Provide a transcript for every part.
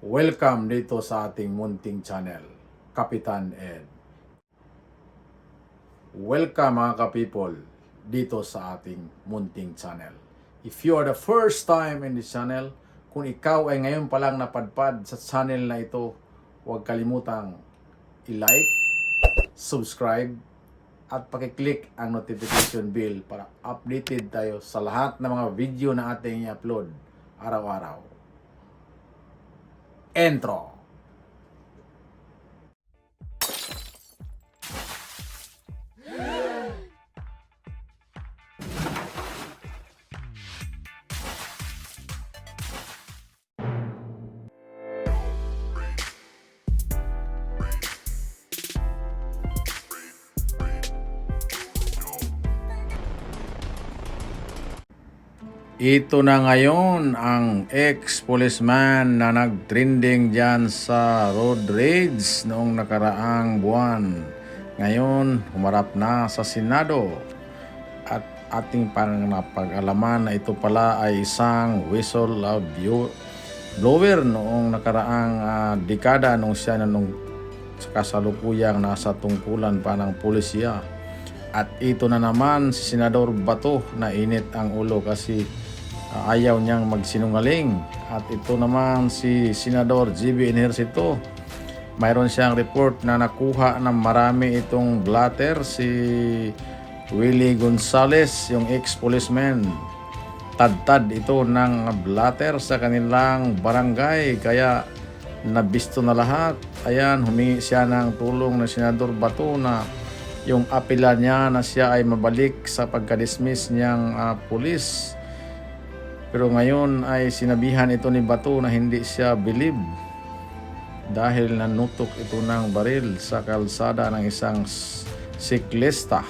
Welcome dito sa ating munting channel, Kapitan Ed. Welcome mga ka-people dito sa ating munting channel. If you are the first time in this channel, kung ikaw ay ngayon pa lang napadpad sa channel na ito, huwag kalimutang i-like, subscribe, at pakiclick ang notification bell para updated tayo sa lahat ng mga video na ating i-upload araw-araw. Intro. Ito na ngayon ang ex-policeman na nag-trending dyan sa road rage noong nakaraang buwan. Ngayon, humarap na sa Senado. At ating pang napag-alaman na ito pala ay isang whistle blower noong nakaraang dekada nung siya na nung kasalukuyang nasa tungkulan pa ng pulisya. At ito na naman si Senador Bato na init ang ulo kasi ayaw niyang magsinungaling. At ito naman si Senador GB Ejercito. Mayroon siyang report na nakuha ng marami itong blatter. Si Willie Gonzales, yung ex-policeman, tad-tad ito ng blatter sa kanilang barangay. Kaya nabisto na lahat. Ayan, humingi siya ng tulong ng Senador Bato na yung apela niya na siya ay mabalik sa pagka-dismiss niyang pulis. Pero ngayon ay sinabihan ito ni Bato na hindi siya believe dahil nanutok ito ng baril sa kalsada ng isang siklista.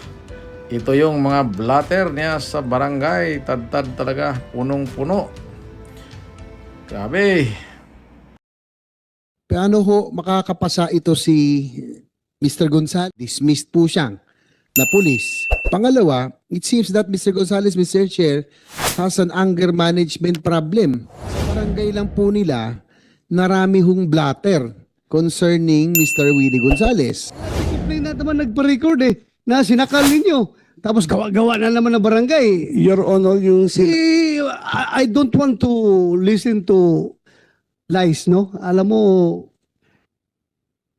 Ito yung mga blatter niya sa barangay, tad-tad talaga, punong-puno. Grabe. Paano ho makakapasa ito si Mr. Gonzales? Dismissed po siyang na pulis. Pangalawa, it seems that Mr. Gonzales, Mr. Chair, has an anger management problem. Sa barangay lang po nila, narami hong blatter concerning Mr. Willie Gonzales. Complain na naman nagpa-record na sinakal ninyo. Tapos gawa-gawa na naman ng barangay. Your Honor, yung I don't want to listen to lies, no? Alam mo,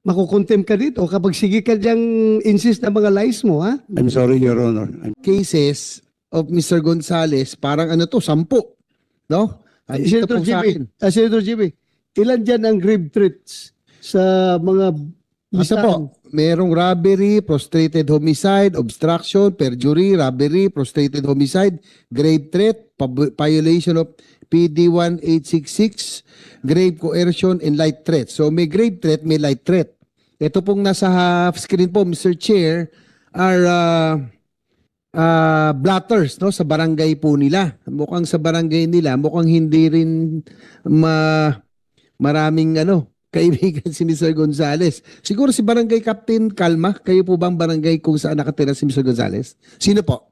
makukontem ka dito kapag sige ka diyang insist na mga lies mo, ha? I'm sorry, Your Honor. Cases of Mr. Gonzales, parang 10, no? Ay, ito Senator po sa akin. GB, Senator GB, ilan dyan ang grave threats sa mga Basta po, merong robbery, prostrated homicide, obstruction, perjury, robbery, prostrated homicide, grave threat, violation of PD 1866, grave coercion, and light threat. So may grave threat, may light threat. Ito pong nasa half screen po, Mr. Chair, are blatters, no, sa barangay po nila. Mukhang sa barangay nila, mukhang hindi rin maraming kaibigan si Mr. Gonzales. Siguro si Barangay Captain Kalma, kayo po bang barangay kung saan nakatira si Mr. Gonzales? Sino po?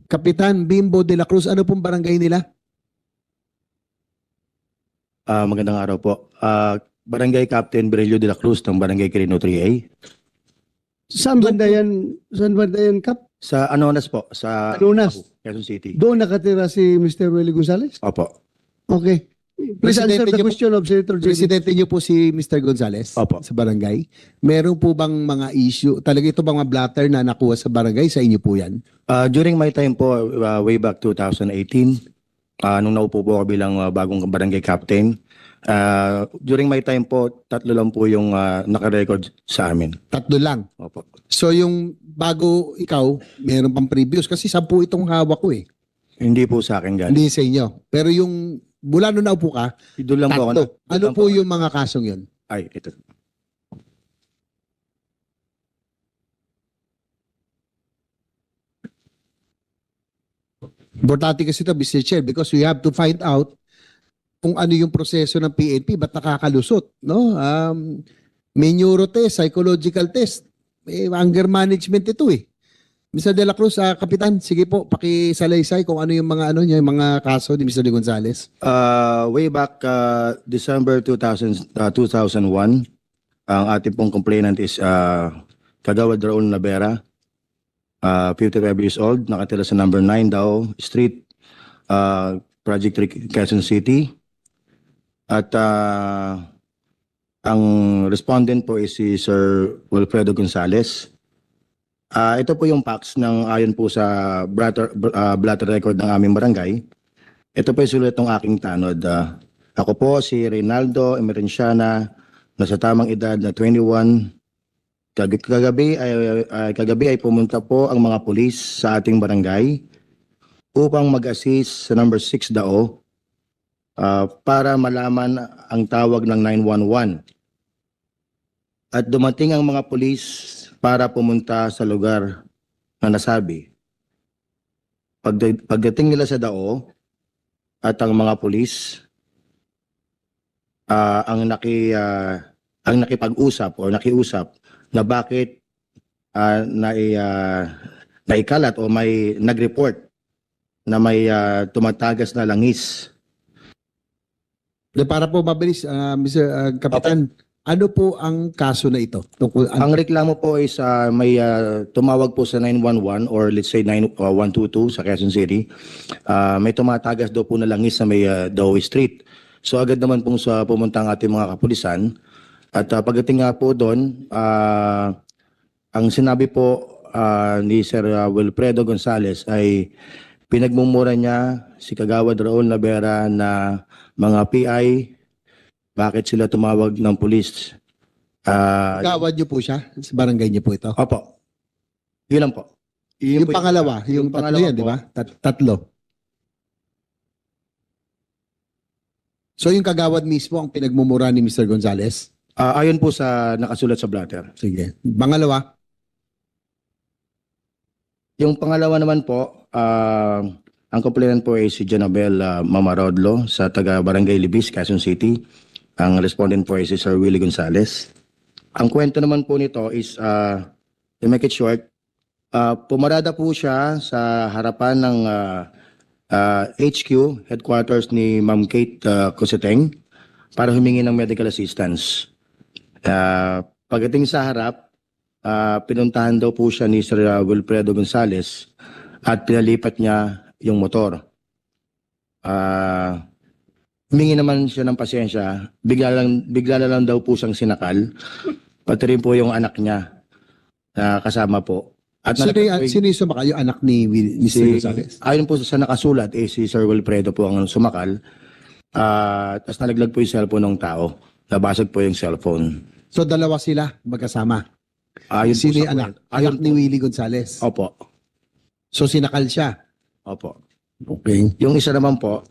Kapitan Bimbo de la Cruz, ano pong barangay nila? Magandang araw po. Barangay Captain Berelio de la Cruz ng Barangay Quirino 3A. Saan banda yan, Kap? Sa Anonas po, sa Anonas. Quezon City. Doon nakatira si Mr. Willie Gonzales? Opo. Okay. Please answer Presidente the niyo po- question of Senator GB. Presidente niyo po si Mr. Gonzales Opo. sa barangay. Meron po bang mga issue, talaga ito bang mga blatter na nakuha sa barangay? Sa inyo po yan? During my time po, way back 2018, nung naupo po ako bilang bagong barangay captain, during my time po, 3 lang po yung nakarecord sa amin. 3 lang. Opo. So yung bago ikaw, meron pang previous kasi 10 itong hawak ko eh. Hindi po sa akin galing. Hindi sa inyo. Pero yung mula nung naupo ka, Doon lang po ako. 3. Ano po yung mga kasong yun? Ay, ito. Importante kasi ito, Mr. Chair, because we have to find out kung ano yung proseso ng PNP, ba't nakakalusot, no? May neuro test, psychological test, may anger management ito eh. Mr. De La Cruz, Kapitan, sige po, pakisalaysay kung ano yung mga ano niya, yung mga kaso ni Mr. De Gonzales. Way back December 2001, ang ating pong complainant is Kagawad Raul Navera, 55 years old, nakatira sa number 9 Dao Street, Project 3, Quezon City. At ang respondent po is si Sir Wilfredo Gonzales. Ito po yung facts ng ayon po sa blatter record ng aming barangay. Ito po yung sulat ng aking tanod. Ako po si Reynaldo Emerenciana, nasa tamang edad na 21. Kagabi ay pumunta po ang mga pulis sa ating barangay upang mag-assist sa number 6 Dao para malaman ang tawag ng 911. At dumating ang mga pulis para pumunta sa lugar na nasabi. Pagdating nila sa Dao at ang mga pulis ang nakipag-usap o nakiusap na bakit naikalat o may nag-report na may tumatagas na langis. Para po mabilis, Mr. Kapitan, ano po ang kaso na ito? Tungkol, Ang reklamo po is may tumawag po sa 911 or let's say 122 sa Quezon City. May tumatagas daw po na langis sa may Dao Street. So agad naman pong pumunta ang ating mga kapulisan. At pagdating nga po doon, ang sinabi po ni Sir Wilfredo Gonzales ay pinagmumura niya si Kagawad Raul Navera na mga PI, bakit sila tumawag ng pulis? Gawad niyo po siya? Sa barangay niyo po ito? Opo. Yun lang po. Yung pangalawa, yung tatlo pangalawa yan, di po. ba? Tatlo. So yung kagawad mismo ang pinagmumura ni Mr. Gonzales? Ayon po sa nakasulat sa blatter. Sige. Pangalawa? Yung pangalawa naman po, ang complainant po ay si Janabel Mamarodlo sa taga Barangay Libis, Quezon City. Ang respondent po ay si Sir Willie Gonzales. Ang kwento naman po nito is, to make it short, pumarada po siya sa harapan ng HQ, headquarters ni Ma'am Kate Cositeng, para humingi ng medical assistance. Pagdating sa harap, pinuntahan daw po siya ni Sir Wilfredo Gonzales at pinalipat niya yung motor. Humingi naman siya ng pasensya, bigla na lang daw po siyang sinakal, pati rin po yung anak niya kasama po. At Sino yung sumakay? Yung anak ni Mr. Gonzales? ayon po sa nakasulat, si Sir Wilfredo po ang sumakal. Tapos nalaglag po yung cellphone ng tao. Nabasag po yung cellphone. So dalawa sila magkasama? Ayon po Sino sa yung anak? kwento. Ayon Anak ni po. Willie Gonzales? Opo. So sinakal siya? Opo. Okay. Yung isa naman po,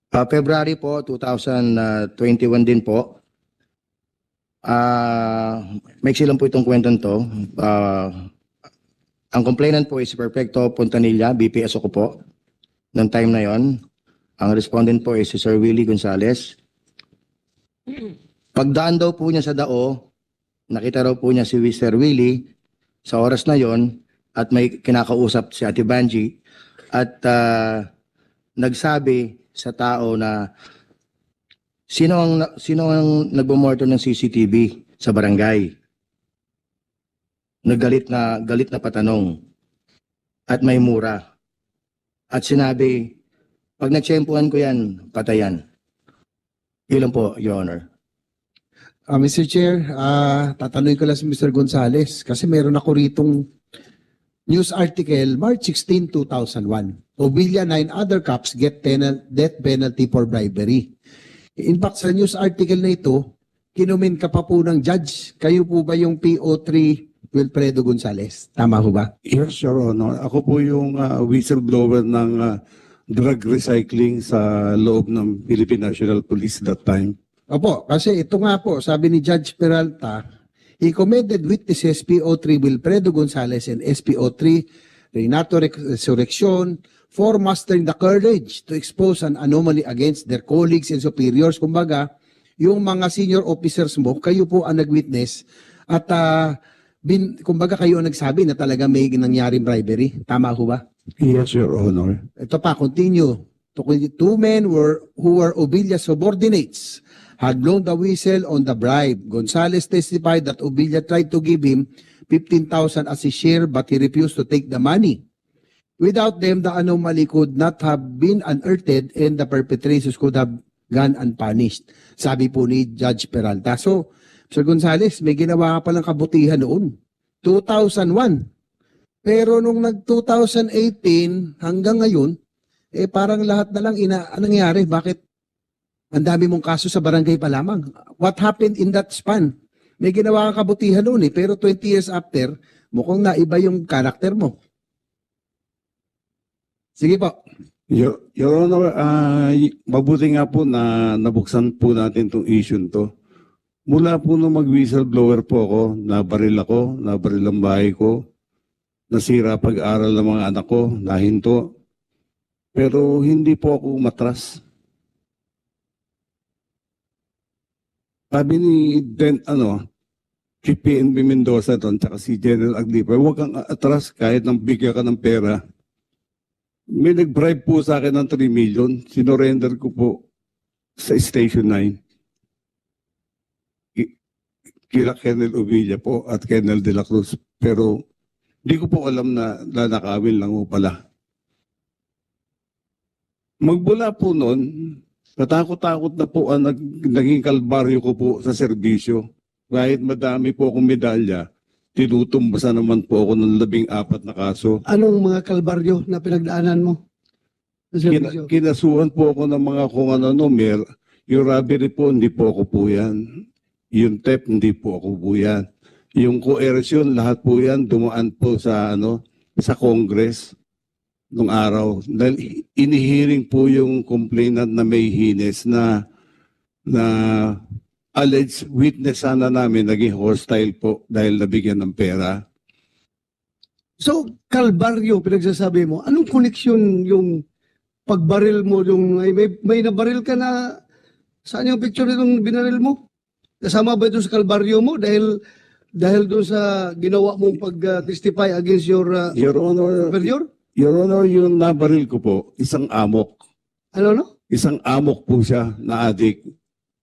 February po, 2021 din po. Maiksi lang po itong kwentong to. Ang complainant po is Perfecto Pontanilla, BPS ako po. Noong time na yon, ang respondent po is si Sir Willie Gonzales. Pagdaan daw po niya sa Dao, nakita raw po niya si Sir Willie sa oras na yon at may kinakausap si Ate Banji at nagsabi sa tao na sino ang nagbo-monitor ng CCTV sa barangay. Galit na patanong at may mura. At sinabi, pag nagtsempuhan ko yan, patayan. Yun lang po, Your Honor. Mr. Chair, tatanungin ko lang si Mr. Gonzales kasi meron ako ritong news article, March 16, 2001. Obillia, 9 other cops get death penalty for bribery. In fact, sa news article na ito, kinumin ka pa po ng judge. Kayo po ba yung PO3 Wilfredo Gonzales? Tama po ba? Yes, Your Honor. Ako po yung whistleblower ng drug recycling sa loob ng Philippine National Police that time. Opo, kasi ito nga po, sabi ni Judge Peralta, he commended witnesses PO3 Wilfredo Gonzales and SPO3 Renato Resurrection for mastering the courage to expose an anomaly against their colleagues and superiors. Kumbaga, yung mga senior officers mo, kayo po ang nag-witness at kumbaga kayo ang nagsabi na talaga may nangyaring bribery. Tama ho ba? Yes, Your Honor. Ito pa, continue. Two men who were Obilla's subordinates had blown the whistle on the bribe. Gonzales testified that Obilla tried to give him 15,000 as his share but he refused to take the money. Without them, the anomaly could not have been unearthed and the perpetrators could have gone unpunished. Sabi po ni Judge Peralta. So, Sir Gonzales, may ginawa ka palang kabutihan noon. 2001. Pero nung nag-2018 hanggang ngayon, parang lahat na lang nangyari. Bakit ang dami mong kaso sa barangay pa lamang? What happened in that span? May ginawa kang kabutihan noon pero 20 years after, mukhang naiba yung karakter mo. Sige po. Your Honor, mabuti nga po na nabuksan po natin itong issue to. Mula po nung mag-whistleblower po ako, nabaril ang bahay ko, nasira pag-aral ng mga anak ko, nahinto. Pero hindi po ako umatras. Sabi ni si PNP Mendoza doon, tsaka si General Aglipa, huwag kang atras kahit nang bigyan ka ng pera. May nag-bribe po sa akin ng 3 million. Sinorender ko po sa Station 9. Kila Colonel Ovilla po at Colonel De La Cruz. Pero hindi ko po alam na nanakawin lang po pala. Magbula po noon, natakot-takot na po ang naging kalbaryo ko po sa serbisyo. Kahit madami po akong medalya, tinutumbasan naman po ako ng 14 na kaso. Anong mga kalbaryo na pinagdaanan mo? Sa serbisyo? Kinasuhan po ako ng mga kung ano, yung robbery po, hindi po ako po yan. Yung theft, hindi po ako po yan. Yung coercion, lahat po yan, dumaan po sa sa Congress nung araw. Dahil inihiring po yung complainant na may hines na alleged witness sana namin naging hostile po dahil nabigyan ng pera. So, kalbaryo, pinagsasabi mo, anong koneksyon yung pagbaril mo, yung may nabaril ka na, saan yung picture nitong binaril mo? Kasama ba ito sa kalbaryo mo dahil doon sa ginawa mong pag-testify against your Your Honor, superior? Your Honor, yung nabaril ko po, isang amok. Ano no? Isang amok po siya na adik.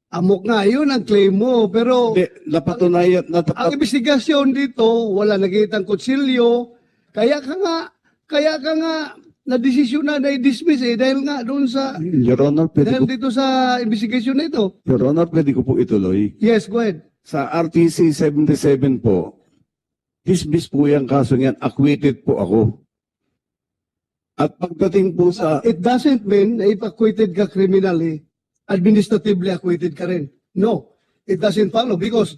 Amok nga, yun ang claim mo. Pero Hindi, napatunayan, ang investigasyon dito, wala nakitang kutsilyo. Kaya ka nga na-desisyon na i-dismiss dahil nga doon sa, Your Honor, dahil dito sa investigasyon na ito. Your Honor, pwede ko po ituloy. Yes, go ahead. Sa RTC 77 po, dismiss po yung kaso yan, acquitted po ako. At pagdating po sa, It doesn't mean na if acquitted ka criminally, administratively acquitted ka rin. No, it doesn't follow because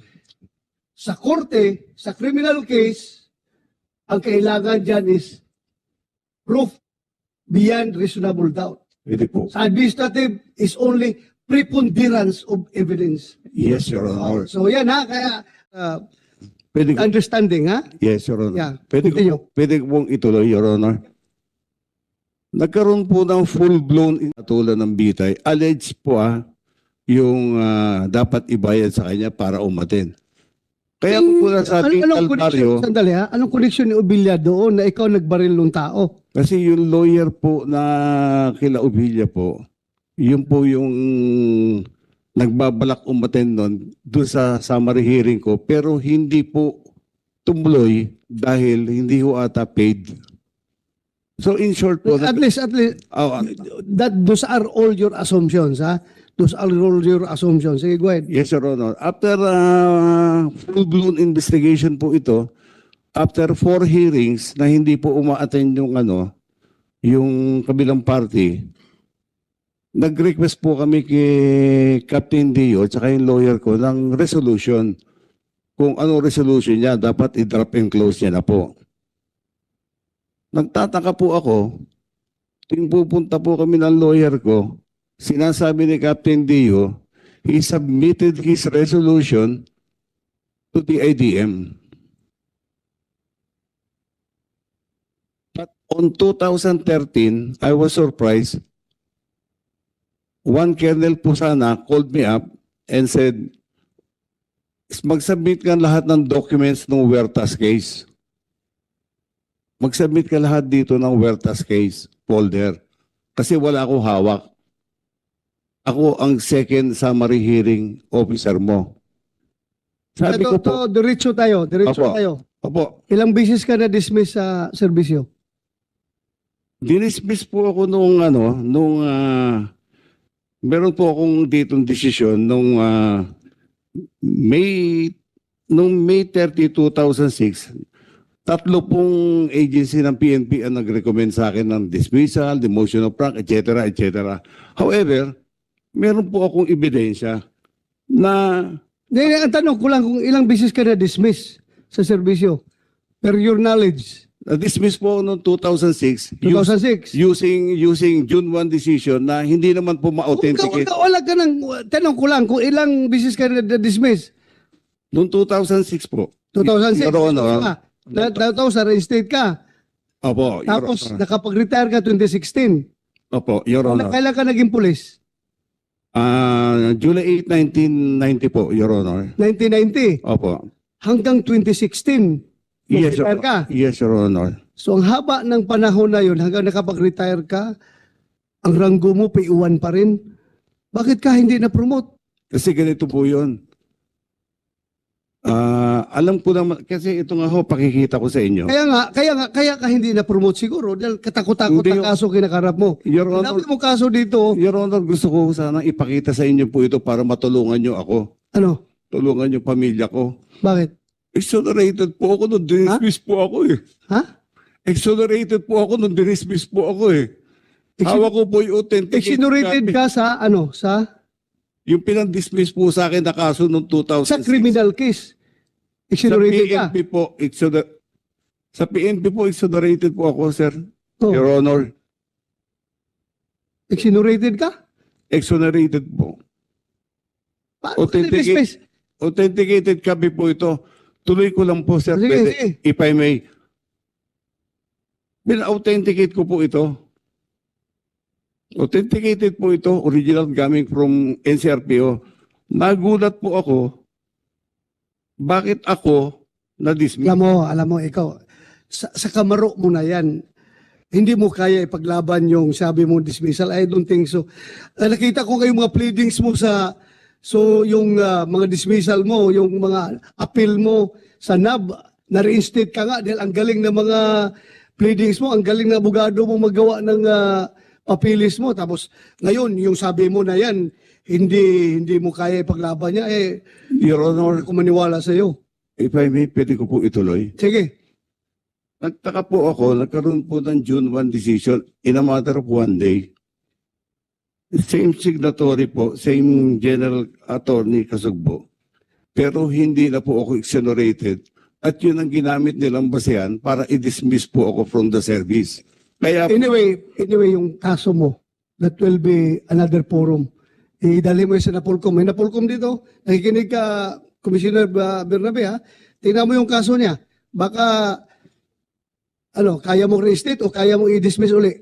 sa korte, sa criminal case, ang kailangan dyan is proof beyond reasonable doubt. pwede po. Sa administrative is only preponderance of evidence. Yes, Your Honor. So yan ha, kaya Pwede ko, understanding ha? yes, Your Honor. Yeah, Pwede ko pong ituloy, Your Honor. Nagkaroon po ng full-blown katulad ng bitay. Alleged po yung dapat ibayad sa kanya para umatin. Kaya po nasabing kalbaryo, Sandali ha, anong connection ni Obilla doon na ikaw nagbaril ng tao? kasi yung lawyer po na kila Ovilla po, yun po yung nagbabalak umaten nun doon sa summary hearing ko, pero hindi po tumuloy dahil hindi ko ata paid. So in short po, At least, those are all your assumptions, ha? Those are all your assumptions. Sige, go ahead. yes, Your Honor. After full-blown investigation po ito, after 4 hearings na hindi po uma-attend yung kabilang party, nag-request po kami kay Captain Dio at saka yung lawyer ko ng resolution. Kung anong resolution niya, dapat i-drop and close niya na po. Nagtataka po ako, tuwing pupunta po kami ng lawyer ko, sinasabi ni Captain Dio, he submitted his resolution to the IDM. But on 2013, I was surprised. One Colonel Pusana called me up and said, Mag-submit ka lahat ng documents ng Huertas case. Mag-submit ka lahat dito ng Huertas case folder. Kasi wala akong hawak. Ako ang second summary hearing officer mo. Sabi ko po, Diretso tayo. Opo. opo, Ilang beses ka na-dismiss sa serbisyo? dinismiss po ako meron po akong ditong desisyon May 30, 2006. Tatlo pong agency ng PNP ang nag-recommend sa akin ng dismissal, demotion of rank, etc. etc. However, meron po akong ebidensya na Ang tanong ko lang kung ilang beses ka na-dismiss sa serbisyo. Per your knowledge. dismiss po ako noong 2006 2006. using June 1 decision na hindi naman po ma-authenticate. Wala ka nang, tanong ko lang kung ilang beses ka na-dismiss. Noong 2006 po. 2006. Your Honor. Tapos reinstate ka. Opo, Your Tapos Honor. nakapag-retire ka 2016. Opo, Your Honor. Kailan ka naging pulis? July 8, 1990 po, Your Honor. 1990. Opo. Hanggang 2016. Yes, Retire ka. Yes, Your Honor. So ang haba ng panahon na yun, hanggang nakapag-retire ka, ang ranggo mo, PU1 pa rin. Bakit ka hindi na-promote? Kasi ganito po yun. Alam ko naman, kasi ito nga ho, pakikita ko sa inyo. Kaya ka hindi na-promote siguro dahil katakot-takot Hindi ang kaso kinakarap mo. Your Ang Honor, dami mo kaso dito, Your Honor, gusto ko sana ipakita sa inyo po ito para matulungan nyo ako. ano, Tulungan yung pamilya ko. bakit? Exonerated po ako nung dinismiss po ako eh. Ha? Exonerated po ako nung dinismiss po ako eh. Hawak ko po yung authentic. Exonerated ka sa ano? Yung pinang-dismiss po sa akin na kaso noong 2006. Sa criminal case. Sa Exonerated ka. PNP po, sa PNP po, exonerated po ako, sir. Oh, Your Honor. exonerated ka? Exonerated po. Paano ka Authenticate. na-dismiss? Authenticated copy po ito. Tuloy ko lang po, sir. Sige, Pwede, sige. if I may. Pina-authenticate ko po ito. Authenticated po ito. Original coming from NCRPO. Nagulat po ako. Bakit ako na-dismiss? Alam mo, ikaw, sa kamaro mo na yan, hindi mo kaya ipaglaban yung sabi mo dismissal. I don't think so. Nakita ko kayong mga pleadings mo yung mga dismissal mo, yung mga appeal mo sa NAB, na-reinstate ka nga dahil ang galing ng mga pleadings mo, ang galing na abogado mo magawa ng papilis mo. Tapos ngayon, yung sabi mo na yan, hindi mo kaya ipaglaban niya, Your Honor, ako maniwala sa iyo. if I may, pwede ko po ituloy. Sige. Nagtaka po ako, nagkaroon po ng June 1 decision in a matter of 1 day. Same signatory po, same General Attorney Kasugbo. Pero hindi na po ako exonerated. At yun ang ginamit nilang basehan para i-dismiss po ako from the service. Kaya Anyway, yung kaso mo, that will be another forum. Idali mo yung sa Napolcom. May Napolcom dito. Nakikinig ka, Commissioner Bernabe, ha? Tingnan mo yung kaso niya. Baka, kaya mo reinstate o kaya mo i-dismiss uli.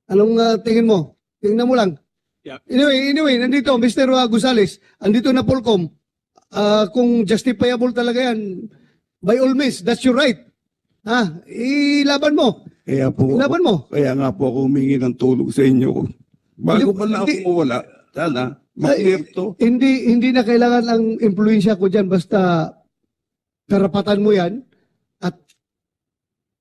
Anong tingin mo? Tingnan mo lang. Yeah. Anyway, nandito, Mr. Gonzales, andito na Polcom. Kung justifiable talaga yan, by all means, that's your right. Ilaban mo. Ilaban mo. Kaya nga po ako humingi ng tulong sa inyo. Bago pa na ako mawala, sana, mag-clear to. Hindi na kailangan ang impluensya ko dyan, basta karapatan mo yan at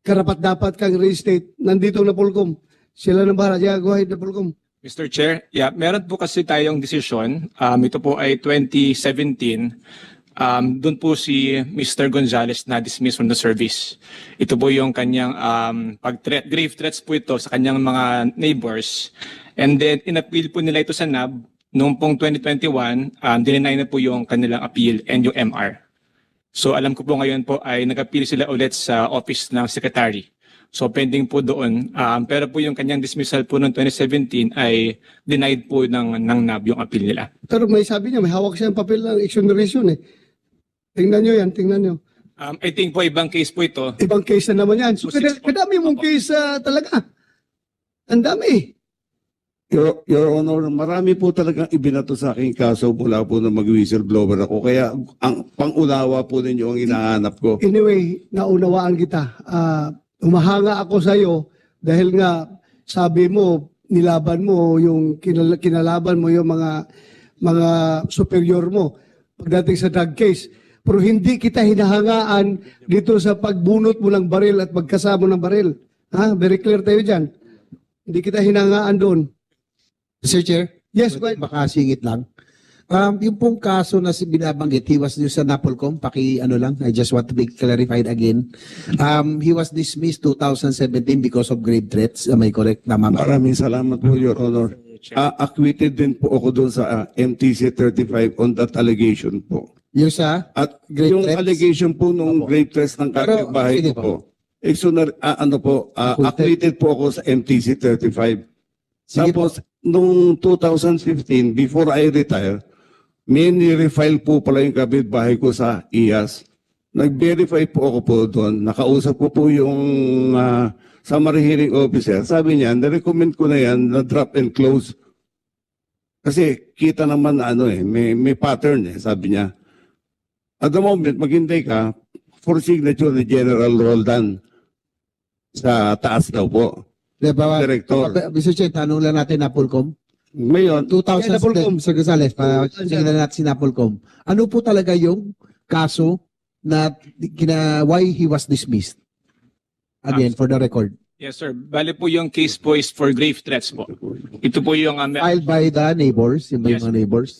karapat dapat kang reinstate. Nandito na Polcom. Sila nang bahala. Yeah, go ahead na Polcom. Mr. Chair, meron po kasi tayong desisyon. Ito po ay 2017. Doon po si Mr. Gonzales na dismissed from the service. Ito po yung kanyang grave threats po ito sa kanyang mga neighbors. And then inappeal po nila ito sa NAB noong pong 2021, dinenay na po yung kanilang appeal and yung MR. So alam ko po ngayon po ay nag-appeal sila ulit sa office ng secretary. So pending po doon. Pero po yung kanyang dismissal po noong 2017 ay denied po ng NAB yung appeal nila. Pero may sabi niya, may hawak siya ng papel ng exoneration eh. Tingnan nyo yan, tingnan nyo. I think po ibang case po ito. Ibang case na naman yan. So, So, six po. kadami mong Opo. case talaga. Ang dami. Your Honor, marami po talagang ibinato sa aking kaso mula po na mag-whistleblower ako. Kaya ang pangunawa po ninyo ang hinahanap ko. Anyway, naunawaan kita. Humahanga ako sa iyo dahil nga sabi mo, nilaban mo yung kinalaban mo yung mga superior mo pagdating sa drug case. Pero hindi kita hinahangaan dito sa pagbunot mo ng baril at pagkasamo ng baril. Ha? Very clear tayo dyan. Hindi kita hinahangaan doon. Mr. Chair? Yes, but Baka singit lang. Yung pong kaso na binabanggit, he was sa Napolcom, I just want to be clarified again. He was dismissed 2017 because of grave threats. Am I correct? Tama ba? Maraming salamat po, Your Honor. Acquitted din po ako doon sa MTC 35 on that allegation po. Yung sa At grave yung threats? allegation po nung grave threats ng Pero, kapitbahay sige ko po, acquitted po ako sa MTC 35. Sige Tapos, nung 2015, before I retire, may ni-refile po pala yung kapitbahay ko sa IAS. Nag-verify po ako po doon. Nakausap ko po yung summary hearing officer. Sabi niya, na-recommend ko na yan na drop and close. Kasi kita naman na may pattern sabi niya. At the moment, maghintay ka for signature ni General Roldan sa taas daw po. Diba, Director. Mr. Chair, tanong lang natin Napolcom. Ngayon, 2000, Napolcom. Sir Gonzales, sige na natin si Napolcom. Ano po talaga yung kaso na why he was dismissed? Again, for the record. Yes, sir. Bale po yung case po is for grave threats po. Ito po yung Filed by the neighbors, yung Yes. mga neighbors.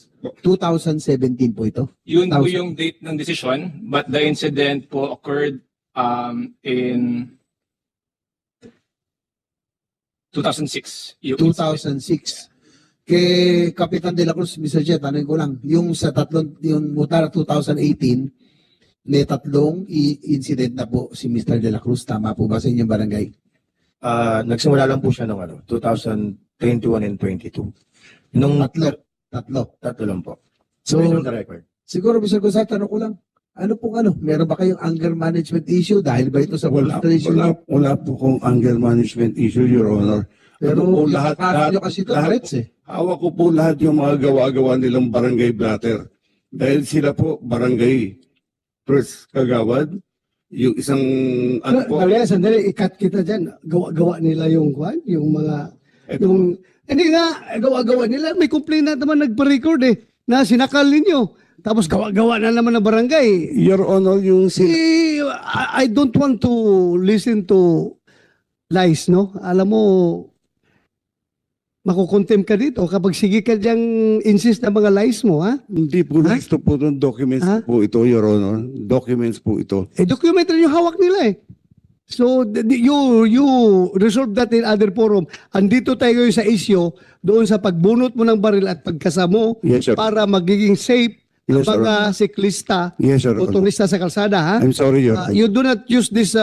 2017 po ito. yun po 2000. yung date ng decision, but the incident po occurred in 2006. Yung 2006. Kay Kapitan De La Cruz, Mr. Chair, tanong ko lang, yung sa yung Mutara 2018, may tatlong incident na po si Mr. De La Cruz. Tama po ba sa inyong barangay? Nagsimula lang po siya noong 2021 and 22. Nung Tatlo. lang po. So, Based on the record. siguro, Mr. Gonzales, tanong ko lang, ano pong meron ba kayong anger management issue dahil ba ito sa frustration? wala po kong anger management issue, Your Honor. Pero po, yung kaso nyo kasi ito, threats eh. Hawak ko po lahat yung mga gawa-gawa nilang barangay blatter. Dahil sila po barangay first kagawad. Yung isang Sandali, ikat kita dyan. Gawa nila yung kwan, yung mga, hindi nga, gawa nila. May complaint na naman nagpa-record na sinakal ninyo. Tapos gawa na naman ng barangay. Your Honor, yung I don't want to listen to lies, no? Alam mo, makukontem ka dito kapag sige ka diyang insist na mga lies mo, ha? hindi po gusto po ng documents Ha? po ito, Your Honor. Documents po ito. Documentary yung hawak nila eh. So, you resolve that in other forum. Andito tayo sa issue doon sa pagbunot mo ng baril at pagkasamo Yes, sir. para magiging safe Yes, sir. mga siklista, Yes, Your Honor. motorista sa kalsada, ha? I'm sorry, Your Honor. You do not use this